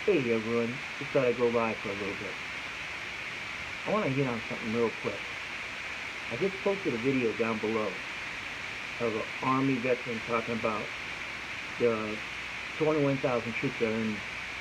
Hey everyone, just thought I'd go by for a little bit. I want to hit on something real quick. I just posted a video down below of an Army veteran talking about the 21,000 troops that are in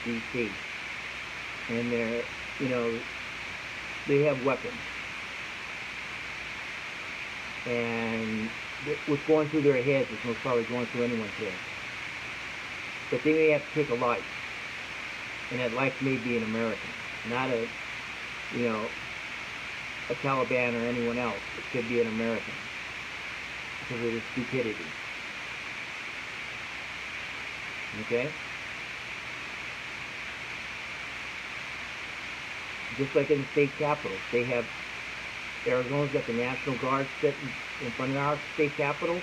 D.C. And they have weapons. And what's going through their heads is most probably going through anyone's head. But they may have to take a life. And that life may be an American, not a Taliban or anyone else. It could be an American because of the stupidity. Okay? Just like in the state capitals, they have Arizona's got the National Guard sitting in front of our state capitol.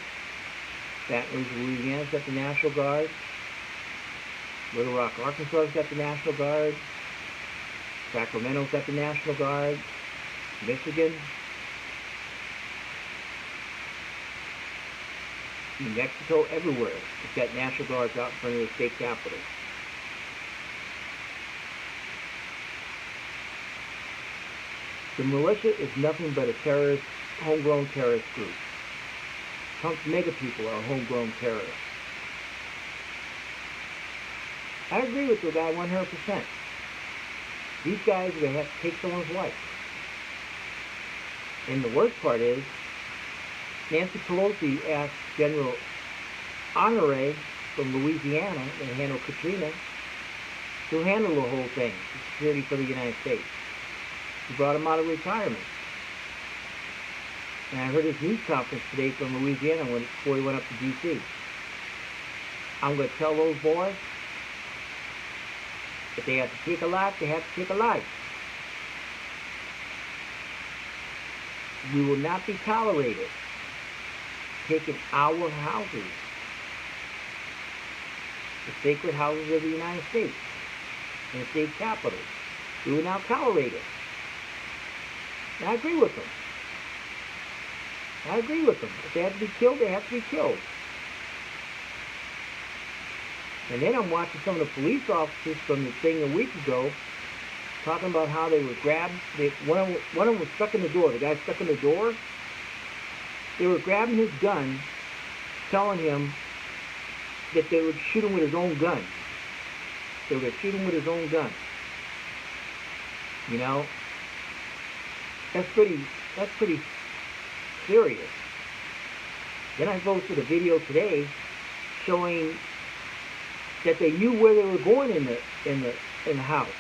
Baton Rouge, Louisiana's got the National Guard. Little Rock, Arkansas's got the National Guard. Sacramento's got the National Guard. Michigan. New Mexico, everywhere. It's got National Guards out in front of the state capitol. The militia is nothing but a terrorist, homegrown terrorist group. Trump's mega people are homegrown terrorists. I agree with the guy 100%. These guys are going to have to take someone's life. And the worst part is, Nancy Pelosi asked General Honore from Louisiana to handle Katrina to handle the whole thing, the security for the United States. He brought him out of retirement. And I heard his news conference today from Louisiana before he went up to D.C. I'm going to tell those boys, if they have to take a life, they have to take a life. We will not be tolerated taking our houses, the sacred houses of the United States, and the state capitals. We will not tolerate it. And I agree with them. If they have to be killed, they have to be killed. And then I'm watching some of the police officers from the thing a week ago talking about how they were grabbed. One of them was stuck in the door. The guy stuck in the door. They were grabbing his gun, telling him that they would shoot him with his own gun. They were going to shoot him with his own gun. You know? That's pretty serious. Then I posted a video today showing that they knew where they were going in the house.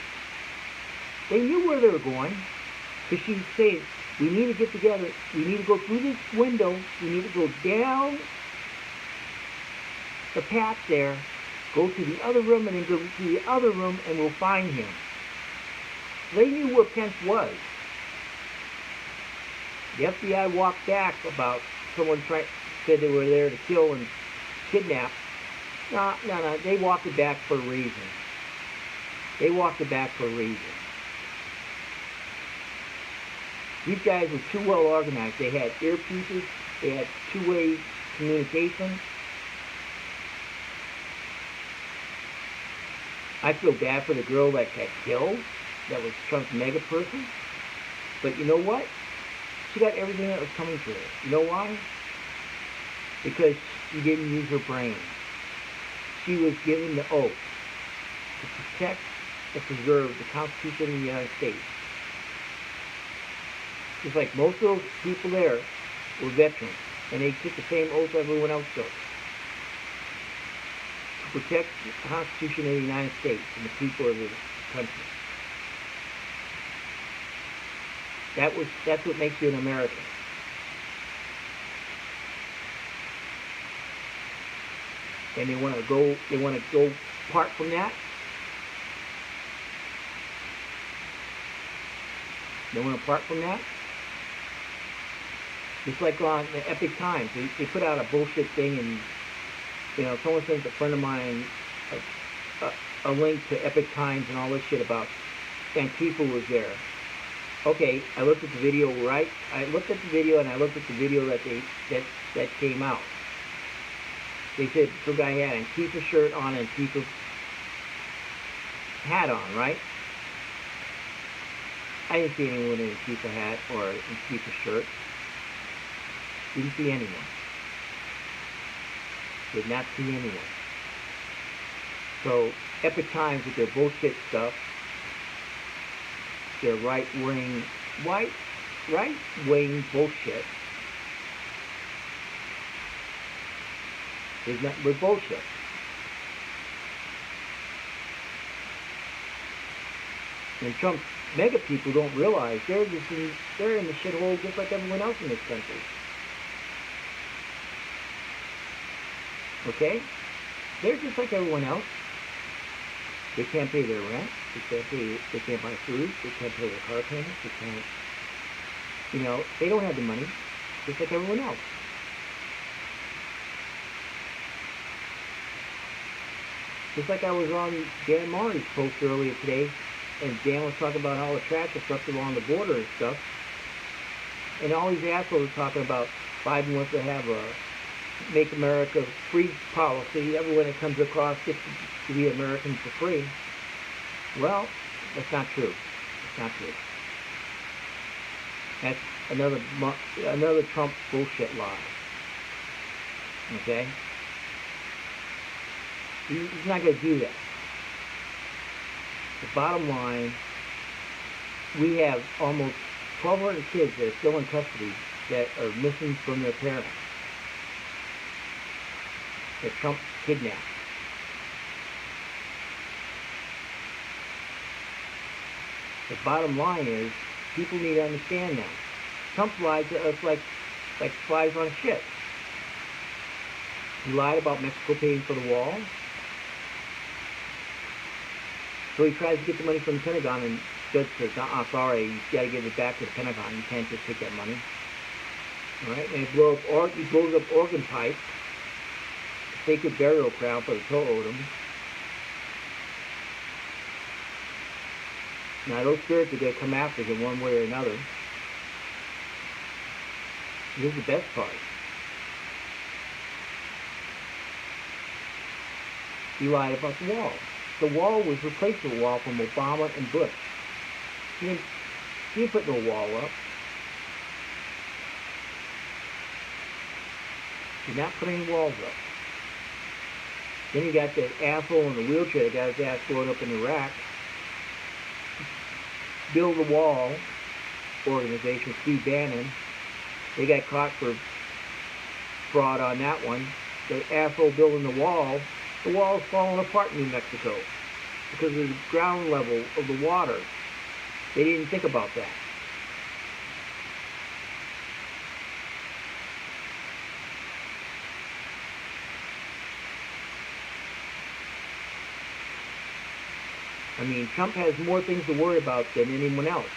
They knew where they were going, because she said, we need to get together, we need to go through this window, we need to go down the path there, go to the other room, and then go to the other room, and we'll find him. They knew where Pence was. The FBI walked back about someone said they were there to kill and kidnap. No, they walked it back for a reason. These guys were too well organized. They had earpieces, they had two-way communication. I feel bad for the girl that got killed, that was Trump's mega person. But you know what? She got everything that was coming to her. You know why? Because she didn't use her brain. She was given the oath to protect and preserve the Constitution of the United States. Just like most of those people there were veterans, and they took the same oath everyone else took. To protect the Constitution of the United States and the people of the country. That's what makes you an American. And they want to go apart from that. They want to part from that. Just like on the Epic Times, they put out a bullshit thing, and someone sent a friend of mine a link to Epic Times and all this shit about Antifa was there. Okay, I looked at the video, right? I looked at the video, and I looked at the video that came out. They said some guy had an Antifa shirt on, Antifa hat on, right? I didn't see anyone in a Antifa hat or an Antifa shirt. Didn't see anyone. Did not see anyone. So, Epic Times with their bullshit stuff, their right-wing bullshit is nothing but bullshit. And Trump's mega people don't realize they're in the shithole just like everyone else in this country. Okay? They're just like everyone else. They can't pay their rent. They can't buy food. They can't pay their car payments. They can't, they don't have the money, just like everyone else. Just like I was on Dan Marty's post earlier today, and Dan was talking about all the trash that's left along the border and stuff. And all these assholes are talking about Biden wants to have a Make America Free policy. Everyone that comes across gets to be American for free. Well, that's not true. It's not true. That's another Trump bullshit lie. Okay? He's not going to do that. The bottom line, we have almost 1,200 kids that are still in custody that are missing from their parents. That Trump kidnapped. The bottom line is, people need to understand now. Trump lied to us like flies on a ship. He lied about Mexico paying for the wall. So he tries to get the money from the Pentagon, and the judge says, sorry, you got to give it back to the Pentagon. You can't just take that money. All right? And he blows up organ pipes, sacred burial ground for the Totem. Now, those spirits are going to come after him one way or another. This is the best part. He lied about the wall. The wall was replacement wall from Obama and Bush. He didn't put no wall up. Did not put any walls up. Then you got that asshole in the wheelchair that got his ass blown up in Iraq. Build the Wall organization, Steve Bannon. They got caught for fraud on that one. The asshole building the wall's falling apart in New Mexico because of the ground level of the water. They didn't think about that. I mean, Trump has more things to worry about than anyone else.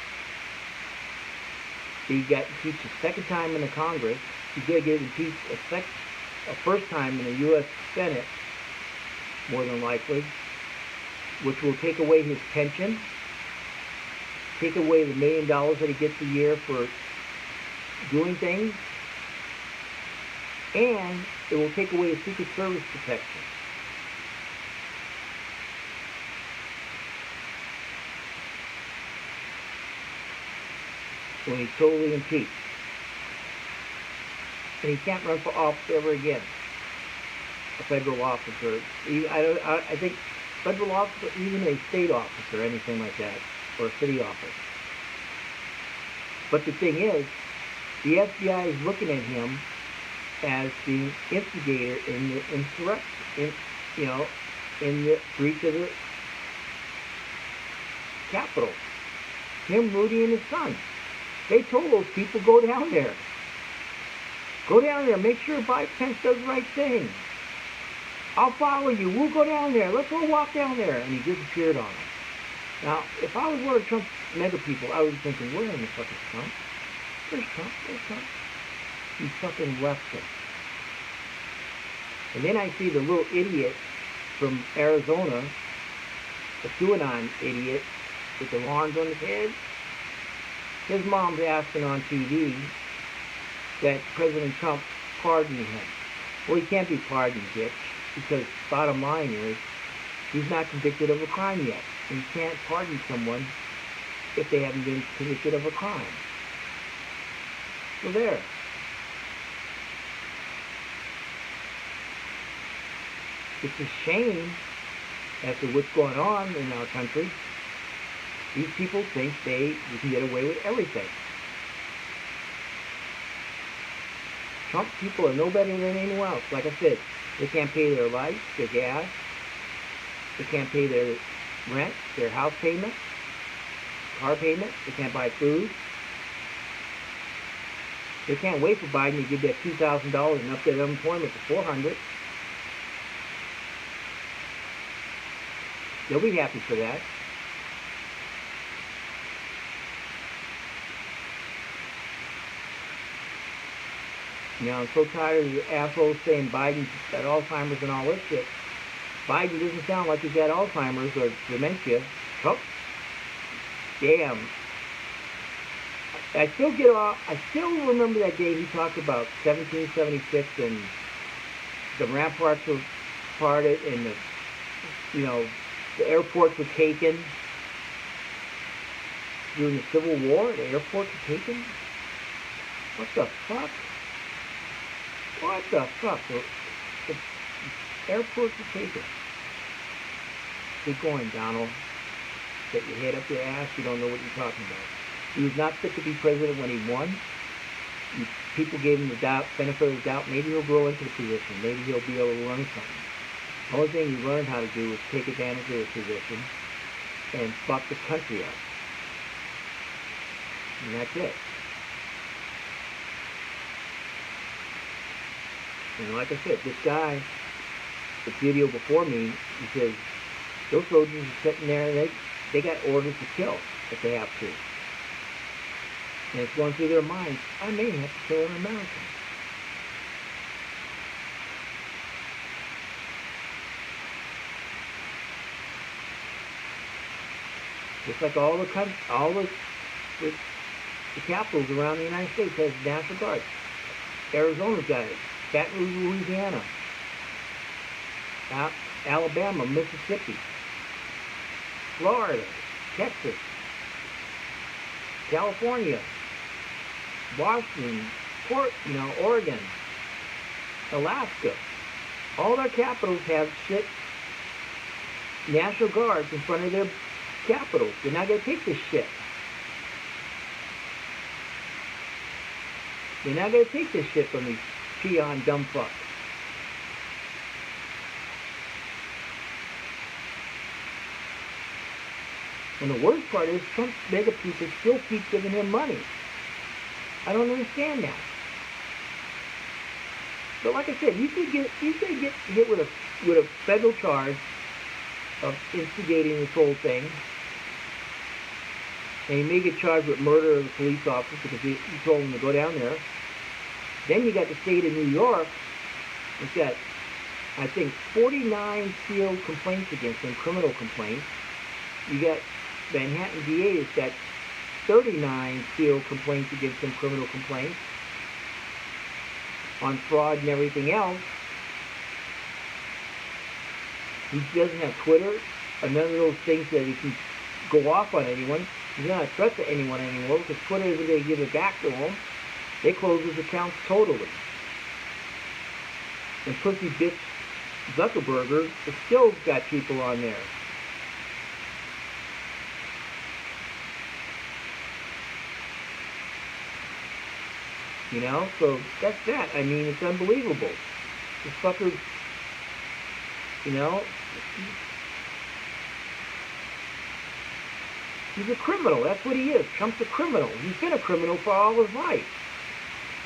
He got impeached a second time in the Congress. He's going to get impeached a first time in the U.S. Senate, more than likely, which will take away his pension, take away the $1 million that he gets a year for doing things, and it will take away his Secret Service protection. When he's totally impeached. And he can't run for office ever again. A federal officer. I think federal officer, even a state office or anything like that, or a city office. But the thing is, the FBI is looking at him as the instigator in the insurrection, in the breach of the Capitol. Him, Rudy, and his son. They told those people, go down there. Go down there. Make sure Pence does the right thing. I'll follow you. We'll go down there. Let's all walk down there. And he disappeared on them. Now, if I was one of Trump's mega people, I would be thinking, where in the fuck is Trump? Where's Trump? Where's Trump? He fucking left him. And then I see the little idiot from Arizona, the QAnon idiot with the horns on his head. His mom's asking on TV that President Trump pardon him. Well, he can't be pardoned, bitch, because bottom line is, He's not convicted of a crime yet. And you can't pardon someone if they haven't been convicted of a crime. So there. It's a shame as to what's going on in our country. These people think you can get away with everything. Trump people are no better than anyone else. Like I said, they can't pay their lights, their gas. They can't pay their rent, their house payment, car payment. They can't buy food. They can't wait for Biden to give that $2,000 and up their unemployment to $400. They'll be happy for that. You know, I'm so tired of the assholes saying Biden's got Alzheimer's and all this shit. Biden doesn't sound like he's got Alzheimer's or dementia. Oh, damn. I still remember that day he talked about 1776 and the ramparts were parted and the airports were taken. During the Civil War, the airports were taken? What the fuck? What the fuck? The airports were taken. Keep going, Donald. Get your head up your ass. You don't know what you're talking about. He was not fit to be president when he won. People gave him the benefit of the doubt. Maybe he'll grow into the position. Maybe he'll be able to learn something. The only thing he learned how to do was take advantage of his position and fuck the country up. And that's it. And like I said, this guy, the video before me, he says, those soldiers are sitting there, they got orders to kill if they have to. And it's going through their minds, I may have to kill an American. Just like all the capitals around the United States has National Guard. Arizona's got it. Baton Rouge, Louisiana. Alabama, Mississippi. Florida, Texas. California. Washington, Oregon. Alaska. All their capitals have shit National Guards in front of their capitals. They're not going to take this shit. They're not going to take this shit from these peon dumb fucks. And the worst part is Trump's mega people still keep giving him money. I don't understand that. But like I said, you could get hit with a federal charge of instigating this whole thing. And you may get charged with murder of a police officer because you told him to go down there. Then you got the state of New York. It's got, I think, 49 sealed complaints against him, criminal complaints. You got Manhattan DA has got 39 sealed complaints against him, criminal complaints, on fraud and everything else. He doesn't have Twitter or none of those things that he can go off on anyone. He's not a threat to anyone anymore because Twitter isn't going to give it back to him. They close his accounts totally. And pussy bitch Zuckerberg has still got people on there. So that's that. I mean, it's unbelievable. This fucker, he's a criminal. That's what he is. Trump's a criminal. He's been a criminal for all his life.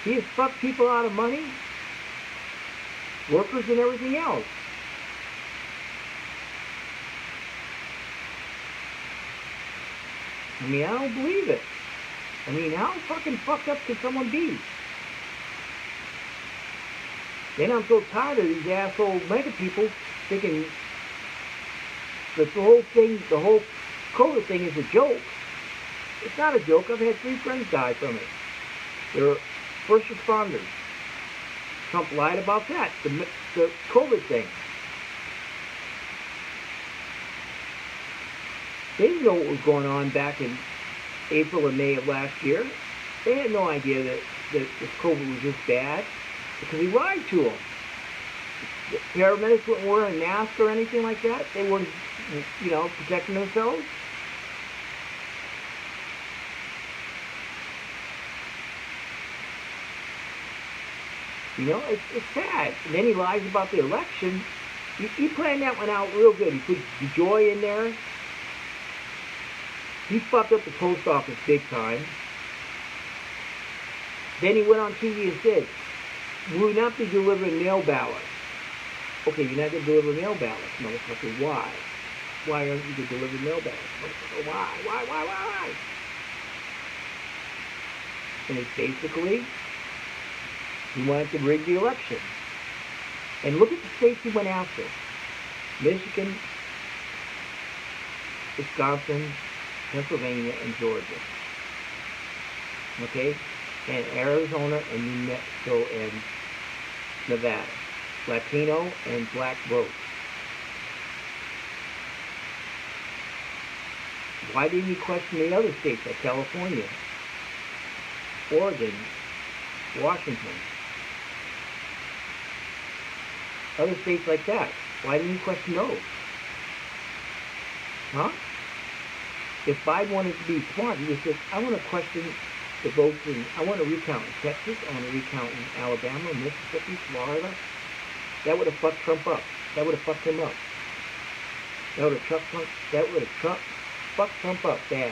He has fucked people out of money, workers and everything else. I mean, I don't believe it. I mean, how fucking fucked up can someone be? Then I'm so tired of these asshole mega people thinking that the whole COVID thing is a joke. It's not a joke. I've had 3 friends die from it. They're first responders. Trump lied about that, the COVID thing. They didn't know what was going on back in April and May of last year. They had no idea that this COVID was this bad because he lied to them. The paramedics weren't wearing masks or anything like that. They weren't, protecting themselves. It's sad. And then he lies about the election. He planned that one out real good. He put DeJoy in there. He fucked up the post office big time. Then he went on TV and said, "We will not be delivering mail ballots." Okay, you're not going to deliver mail ballots, motherfucker. Why? Why aren't you going to deliver mail ballots, motherfucker? Why? And it's basically, he wanted to rig the election. And look at the states he went after. Michigan, Wisconsin, Pennsylvania, and Georgia. Okay? And Arizona, and New Mexico, and Nevada. Latino and black votes. Why didn't he question the other states like California, Oregon, Washington? Other states like that. Why didn't he question those? Huh? If Biden wanted to be smart, he would say, I want to question the votes I want to recount in Texas, I want to recount in Alabama, Mississippi, Florida. That would have fucked Trump up. That would have fucked him up. That would have fucked Trump up bad.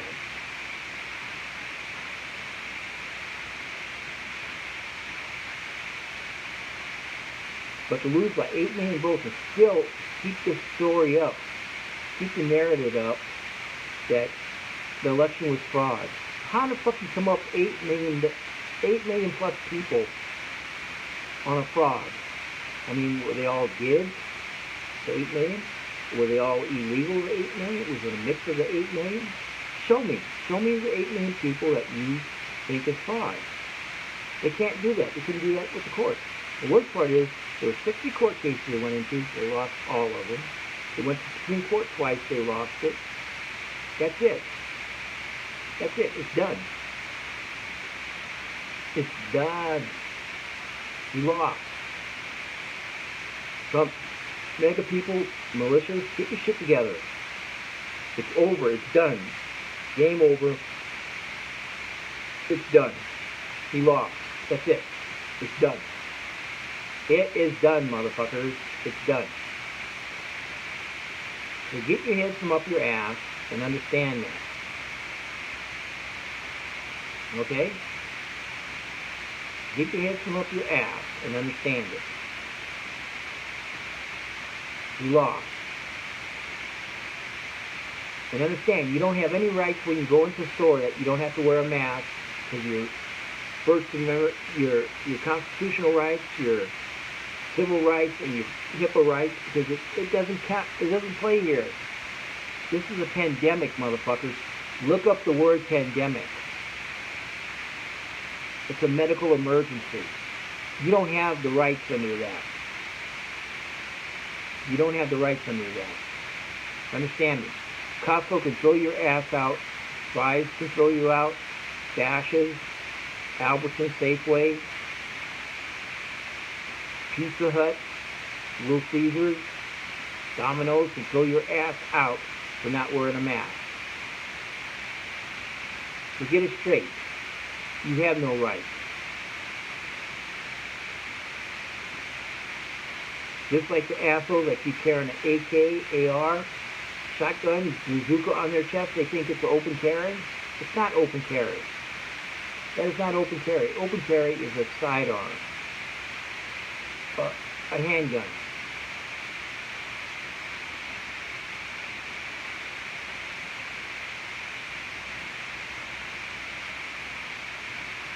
But to lose by 8 million votes and still keep this story up, keep the narrative up that the election was fraud. How the fuck you come up 8 million plus people on a fraud? I mean, were they all gigs, the 8 million? Were they all illegal, the 8 million? Was it a mix of the 8 million? Show me the 8 million people that you think is fraud. They can't do that. They couldn't do that with the court. The worst part is, there were 60 court cases they went into. They lost all of them. They went to the Supreme Court twice. They lost it. That's it. That's it. It's done. It's done. We lost. Trump, mega people, militias, get your shit together. It's over. It's done. Game over. It's done. He lost. That's it. It's done. It is done, motherfuckers. It's done. So get your heads from up your ass and understand that. Okay? Get your heads from up your ass and understand it. You lost. And understand, you don't have any rights when you go into the store that you don't have to wear a mask because your First Amendment, your constitutional rights, your civil rights, and your HIPAA rights, because it doesn't count. It doesn't play here. This is a pandemic, motherfuckers. Look up the word pandemic. It's a medical emergency. You don't have the rights under that. You don't have the rights under that. Understand me. Costco can throw your ass out. Fry's can throw you out. Dashes, Albertsons, Safeway, Pizza Hut, Little Caesars, Domino's can throw your ass out for not wearing a mask. So get it straight. You have no rights. Just like the assholes that keep carrying an AK, AR, shotgun, bazooka on their chest, they think it's an open carry. It's not open carry. That is not open carry. Open carry is a sidearm. A handgun.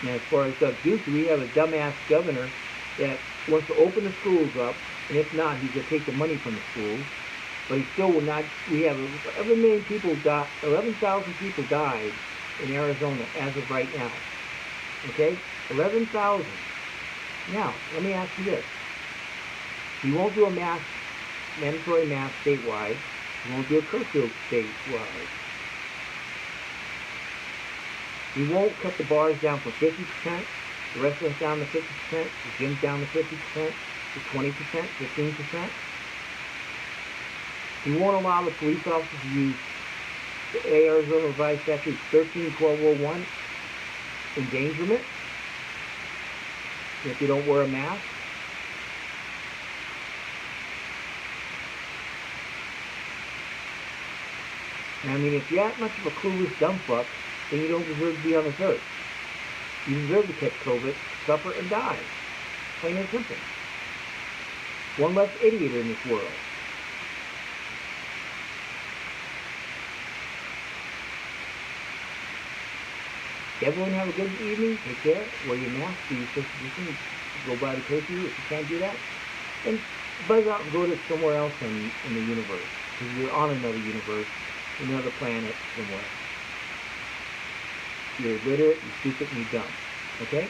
And as far as Doug Ducey, we have a dumbass governor that wants to open the schools up, and if not, he's going to take the money from the schools. But he still will not. We have 11 million people died. 11,000 people died in Arizona as of right now. Okay, 11,000. Now, let me ask you this: he won't do a mandatory mask statewide. He won't do a curfew statewide. You won't cut the bars down from 50%, the restaurants down to 50%, the gyms down to 50%, to 20%, 15%. You won't allow the police officers to use the Arizona Revised Statute 13-1201, endangerment, if you don't wear a mask. And I mean, if you're that much of a clueless dumb fuck, then you don't deserve to be on this earth. You deserve to catch COVID, suffer, and die. Plain and simple. One less idiot in this world. Everyone have a good evening. Take care. Wear your mask. Do your social distancing. Go by the curfew if you can't do that. And buzz out and go to somewhere else in the universe. Because you're on another universe, another planet somewhere. You're illiterate, you're stupid, and you're dumb. Okay?